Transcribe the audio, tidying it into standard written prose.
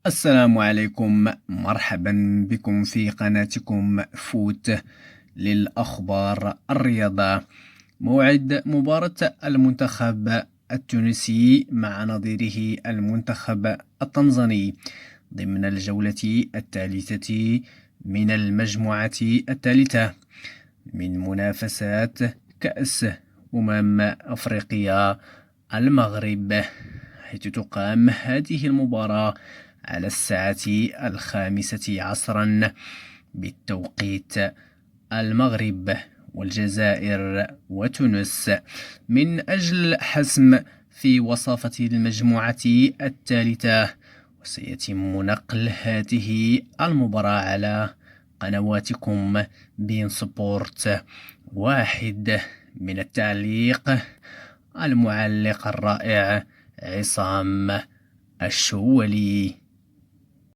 السلام عليكم، مرحبا بكم في قناتكم فوت للأخبار الرياضة. موعد مباراة المنتخب التونسي مع نظيره المنتخب التنزاني ضمن الجولة الثالثة من المجموعة الثالثة من منافسات كأس أفريقيا المغرب، حيث تقام هذه المباراة على الساعة 5 عصرا بالتوقيت المغرب والجزائر وتونس، من أجل حسم في وصافة المجموعة الثالثة. وسيتم نقل هذه المباراة على قنواتكم بين سبورت واحد. من التعليق المعلق الرائع عصام الشولي.